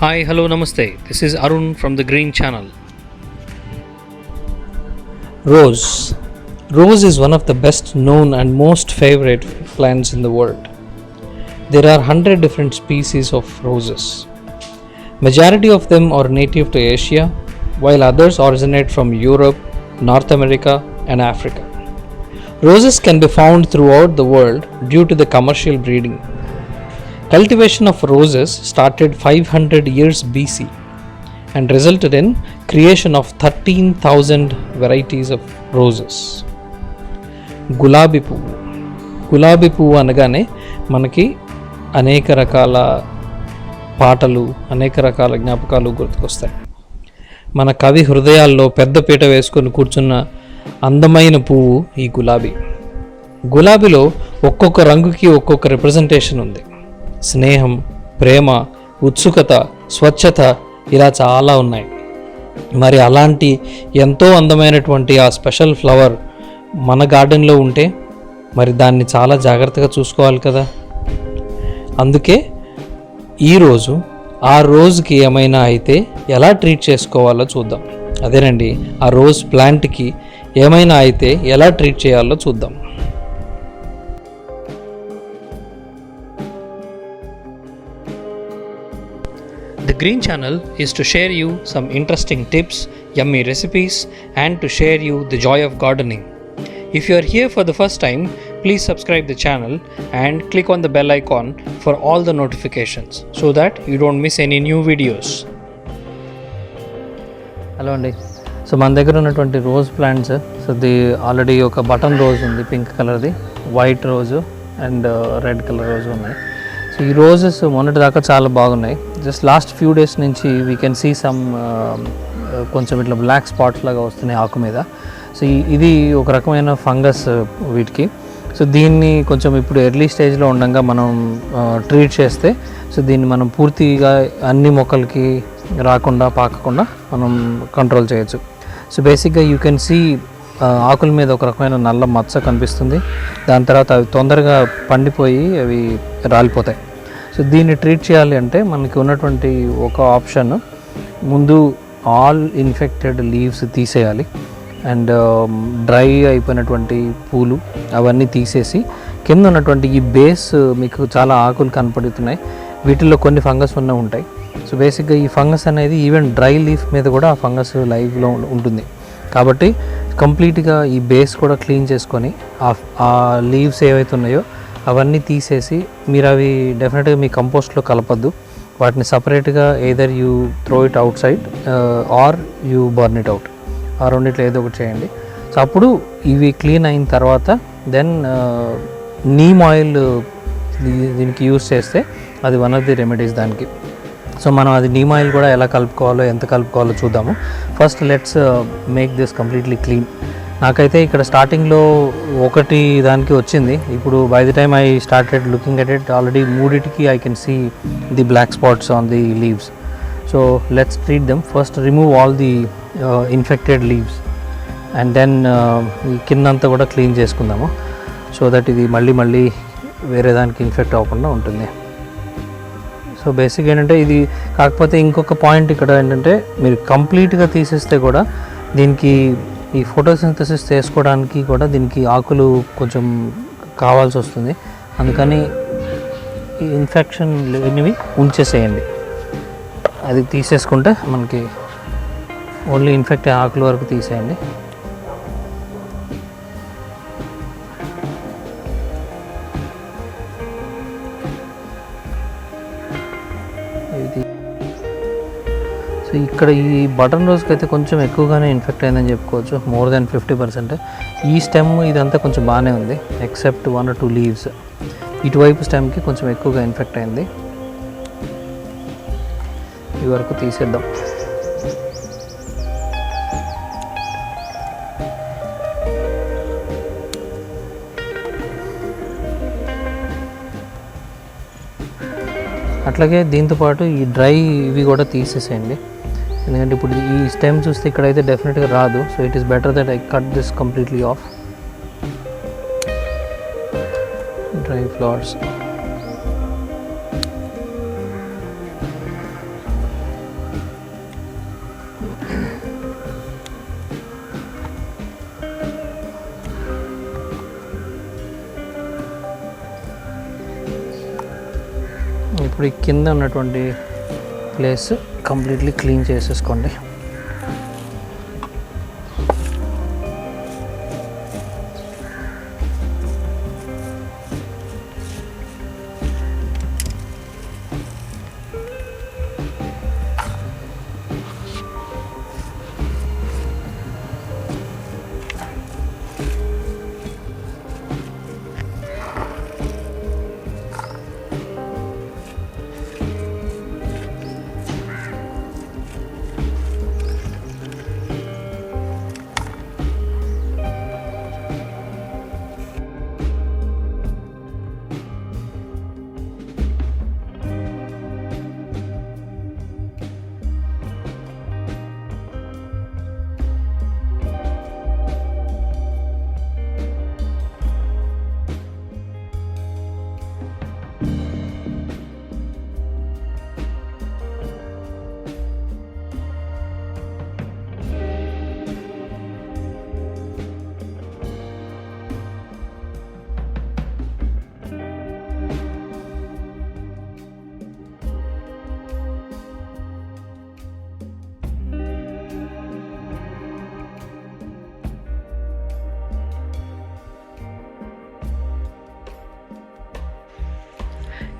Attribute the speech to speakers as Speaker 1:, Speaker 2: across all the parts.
Speaker 1: Hi, hello, namaste. This is Arun from the Green Channel. Rose. Rose is one of the best known and most favorite plants in the world. There are 100 different species of roses. Majority of them are native to Asia, while others originate from Europe, North America, and Africa. Roses can be found throughout the world due to the commercial breeding. Cultivation of roses started 500 years BC and resulted in creation of 13,000 varieties of roses. గులాబీ పువ్వు అనగానే మనకి అనేక రకాల పాటలు, అనేక రకాల జ్ఞాపకాలు గుర్తుకొస్తాయి. మన కవి హృదయాల్లో పెద్ద పీట వేసుకొని కూర్చున్న అందమైన పువ్వు ఈ గులాబీలో ఒక్కొక్క రంగుకి ఒక్కొక్క రిప్రజెంటేషన్ ఉంది. స్నేహం, ప్రేమ, ఉత్సుకత, స్వచ్ఛత ఇలా చాలా ఉన్నాయి. మరి అలాంటి ఎంతో అందమైనటువంటి ఆ స్పెషల్ ఫ్లవర్ మన గార్డెన్లో ఉంటే మరి దాన్ని చాలా జాగ్రత్తగా చూసుకోవాలి కదా. అందుకే ఈరోజు ఆ రోజుకి ఏమైనా అయితే ఎలా ట్రీట్ చేసుకోవాలో చూద్దాం. అదేనండి, ఆ రోజ్ ప్లాంట్కి ఏమైనా అయితే ఎలా ట్రీట్ చేయాలో చూద్దాం. The Green Channel is to share you some interesting tips, yummy recipes, and to share you the joy of gardening. If you are here for the first time, please subscribe the channel and click on the bell icon for all the notifications so that you don't miss any new videos. Hello అండి. So మన దగ్గర ఉన్నటువంటి rose plants, so the already ఒక button rose ఉంది, pink కలర్ది, white రోజు and red colour రోజు ఉన్నాయి. సో ఈ రోజెస్ మొన్నటి దాకా చాలా బాగున్నాయి. జస్ట్ లాస్ట్ ఫ్యూ డేస్ నుంచి వీ కెన్ సీ సమ్ కొంచెం ఇట్లా బ్లాక్ స్పాట్స్ లాగా వస్తున్నాయి ఆకు మీద. సో ఇది ఒక రకమైన ఫంగస్ వీటికి. సో దీన్ని కొంచెం ఇప్పుడు ఎర్లీ స్టేజ్లో ఉండగా మనం ట్రీట్ చేస్తే సో దీన్ని మనం పూర్తిగా అన్ని మొక్కలకి రాకుండా పాకకుండా మనం కంట్రోల్ చేయొచ్చు. సో బేసిక్గా యూ కెన్ సీ ఆకుల మీద ఒక రకమైన నల్ల మచ్చ కనిపిస్తుంది. దాని తర్వాత అవి తొందరగా పండిపోయి అవి రాలిపోతాయి. సో దీన్ని ట్రీట్ చేయాలి అంటే మనకి ఉన్నటువంటి ఒక ఆప్షన్, ముందు ఆల్ ఇన్ఫెక్టెడ్ లీవ్స్ తీసేయాలి అండ్ డ్రై అయిపోయినటువంటి పూలు అవన్నీ తీసేసి కింద ఉన్నటువంటి ఈ బేస్ మీకు చాలా ఆకులు కనపడుతున్నాయి, వీటిల్లో కొన్ని ఫంగస్ ఉంటాయి. సో బేసిక్గా ఈ ఫంగస్ అనేది ఈవెన్ డ్రై లీఫ్ మీద కూడా ఆ ఫంగస్ లైవ్లో ఉంటుంది. కాబట్టి కంప్లీట్గా ఈ బేస్ కూడా క్లీన్ చేసుకొని ఆ లీవ్స్ ఏవైతే ఉన్నాయో అవన్నీ తీసేసి మీరు అవి డెఫినెట్గా మీ కంపోస్ట్లో కలపద్దు. వాటిని సపరేట్గా either you throw it outside or you burn it out, ఆ రెండిట్లో ఏదో ఒకటి చేయండి. సో అప్పుడు ఇవి క్లీన్ అయిన తర్వాత దెన్ నీమ్ ఆయిల్ దీనికి యూస్ చేస్తే అది వన్ ఆఫ్ ది రెమెడీస్ దానికి. సో మనం అది నీమ్ ఆయిల్ కూడా ఎలా కలుపుకోవాలో, ఎంత కలుపుకోవాలో చూద్దాము. First let's make this completely clean. నాకైతే ఇక్కడ స్టార్టింగ్లో ఒకటి దానికి వచ్చింది. ఇప్పుడు by the time I started looking at it already మూడిటికి I can see the black spots on the leaves. So let's treat them. First remove all the infected leaves and then ఈ కిందంతా కూడా క్లీన్ చేసుకుందాము so that ఇది మళ్ళీ వేరే దానికి infect అవ్వకుండా ఉంటుంది. సో బేసిక్ ఏంటంటే ఇది, కాకపోతే ఇంకొక పాయింట్ ఇక్కడ ఏంటంటే మీరు కంప్లీట్గా తీసేస్తే కూడా దీనికి ఈ ఫోటోసింథసిస్ చేసుకోవడానికి కూడా దీనికి ఆకులు కొంచెం కావాల్సి వస్తుంది. అందుకని ఈ ఇన్ఫెక్షన్ లేనివి ఉంచేసేయండి. అది తీసేసుకుంటే మనకి ఓన్లీ ఇన్ఫెక్ట్ ఆకుల వరకు తీసేయండి. సో ఇక్కడ ఈ బటన్ రోజుకి అయితే కొంచెం ఎక్కువగానే ఇన్ఫెక్ట్ అయిందని చెప్పుకోవచ్చు, మోర్ దెన్ 50%. ఈ స్టెమ్ ఇదంతా కొంచెం బాగానే ఉంది ఎక్సెప్ట్ 1 or 2 లీవ్స్. ఇటువైపు స్టెమ్కి కొంచెం ఎక్కువగా ఇన్ఫెక్ట్ అయింది. ఈ వరకు తీసేద్దాం. అట్లాగే దీంతోపాటు ఈ డ్రై ఇవి కూడా తీసేసేయండి. ఎందుకంటే ఇప్పుడు ఈ స్టెమ్ చూస్తే ఇక్కడైతే డెఫినెట్గా రాదు. So it is better that I cut this completely off. Dry flowers ఇప్పుడు ఈ కింద ఉన్నటువంటి ప్లేస్ కంప్లీట్లీ క్లీన్ చేసేసుకోండి.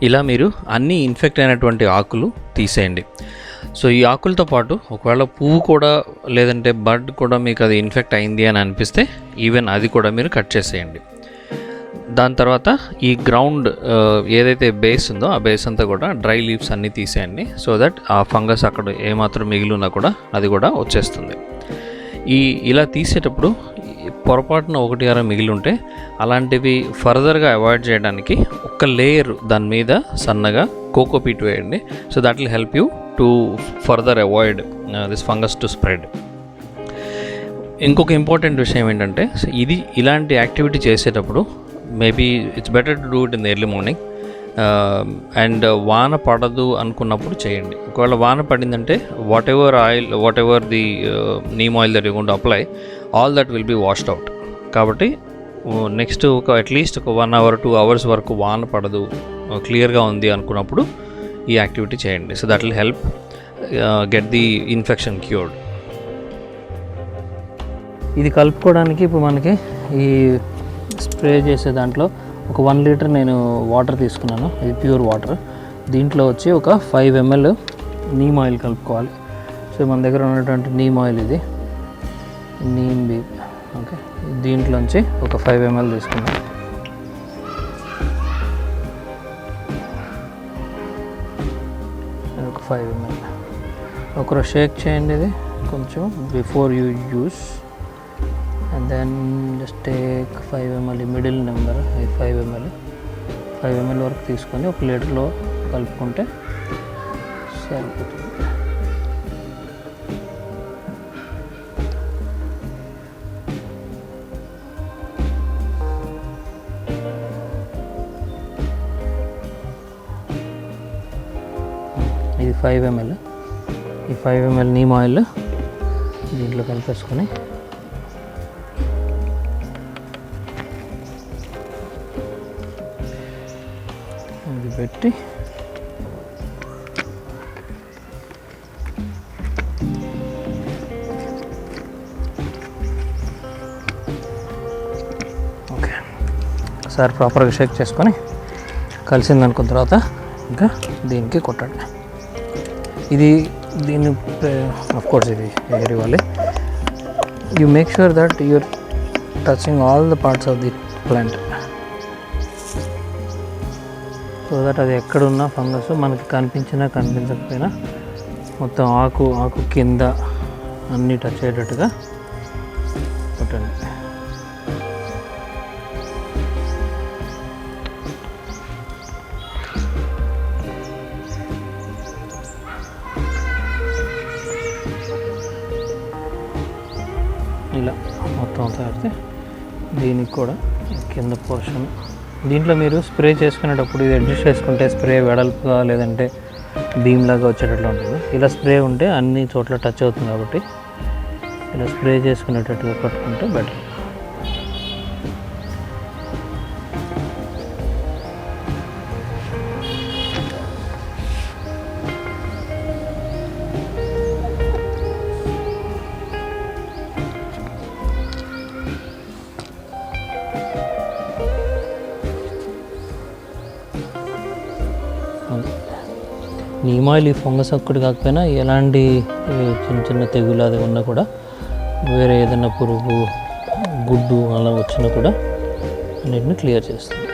Speaker 2: ఇలా మీరు అన్ని ఇన్ఫెక్ట్ అయినటువంటి ఆకులు తీసేయండి. సో ఈ ఆకులతో పాటు ఒకవేళ పువ్వు కూడా లేదంటే బడ్ కూడా మీకు అది ఇన్ఫెక్ట్ అయింది అని అనిపిస్తే ఈవెన్ అది కూడా మీరు కట్ చేసేయండి. దాని తర్వాత ఈ గ్రౌండ్ ఏదైతే బేస్ ఉందో ఆ బేస్ అంతా కూడా డ్రై లీవ్స్ అన్నీ తీసేయండి. సో దట్ ఆ ఫంగస్ అక్కడ ఏమాత్రం మిగిలి ఉన్నా కూడా అది కూడా వచ్చేస్తుంది. ఇలా తీసేటప్పుడు పొరపాటున 1-6 మిగిలి ఉంటే అలాంటివి ఫర్దర్గా అవాయిడ్ చేయడానికి ఒక లేయర్ దాని మీద సన్నగా కోకోపీట్ వేయండి. So that will help you to further avoid this fungus to spread. ఇంకొక ఇంపార్టెంట్ విషయం ఏంటంటే ఇలాంటి యాక్టివిటీ చేసేటప్పుడు maybe it's better to do it in the early morning. And వాన పడదు అనుకున్నప్పుడు చేయండి. ఒకవేళ వాన పడిందంటే whatever the neem oil that you going to apply all that will be washed out. కాబట్టి నెక్స్ట్ అట్లీస్ట్ ఒక 1 hour 2 hours వరకు వాన పడదు, క్లియర్గా ఉంది అనుకున్నప్పుడు ఈ యాక్టివిటీ చేయండి. So that will help get the infection cured.
Speaker 1: ఇది కలుపుకోవడానికి ఇప్పుడు మనకి ఈ స్ప్రే చేసే దాంట్లో ఒక 1 liter నేను వాటర్ తీసుకున్నాను. ఇది ప్యూర్ వాటర్. దీంట్లో వచ్చి ఒక 5 ml నీమ్ ఆయిల్ కలుపుకోవాలి. సో మన దగ్గర ఉన్నటువంటి నీమ్ ఆయిల్ ఇది నీమ్ బీప్. ఓకే, దీంట్లోంచి ఒక 5 ml తీసుకున్నాను. ఒక 5 ml ఒకరు షేక్ చేయండి ఇది కొంచెం before you use. And then just take 5 ml middle number 5 ml వరకు తీసుకొని ఒక లీటర్లో కలుపుకుంటే సరిపోతుంది. ఇది 5 ml. ఈ 5 ml నీమ్ ఆయిల్ దీంట్లో కలిపేసుకొని ఇది పెట్టి ఓకే ఒకసారి ప్రాపర్గా షేక్ చేసుకొని కలిసింది అనుకున్న తర్వాత ఇంకా దీనికి కొట్టండి. దీన్ని ఆఫ్ కోర్స్ ఇది ఎయిర్ ఇవ్వాలి. You make sure that you're touching all the parts of the plant so that అది ఎక్కడున్న ఫంగస్ మనకి కనిపించినా కనిపించకపోయినా మొత్తం ఆకు కింద అన్నీ టచ్ అయ్యేటట్టుగా కొట్టండి. ఇలా మొత్తం తాగితే దీనికి కూడా కింద పోర్షన్ దీంట్లో మీరు స్ప్రే చేసుకునేటప్పుడు ఇది అడ్జస్ట్ చేసుకుంటే స్ప్రే వెడల్పుగా లేదంటే బీమ్ లాగా వచ్చేటట్లు ఉంటుంది. ఇలా స్ప్రే ఉంటే అన్ని చోట్ల టచ్ అవుతుంది కాబట్టి ఇలా స్ప్రే చేసుకునేటట్టుగా కట్టుకుంటే బెటర్. నీమ్ ఆయిల్ ఈ ఫంగస్ ఒక్కటి కాకపోయినా ఎలాంటి చిన్న చిన్న తెగులు అది ఉన్నా కూడా, వేరే ఏదైనా పురుగు గుడ్డు అలా వచ్చినా కూడా అన్నిటిని క్లియర్ చేస్తుంది.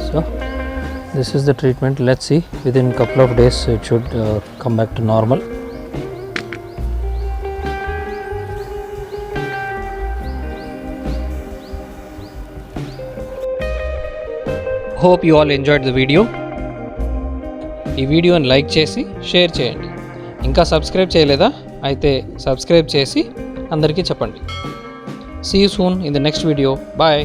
Speaker 1: So this is the treatment. Let's see within couple of days it should come back to normal.
Speaker 2: Hope you all enjoyed the video. ఈ వీడియోని లైక్ చేసి షేర్ చేయండి. ఇంకా సబ్స్క్రైబ్ చేయలేదా? అయితే సబ్స్క్రైబ్ చేసి అందరికీ చెప్పండి. See you soon in the next video. Bye.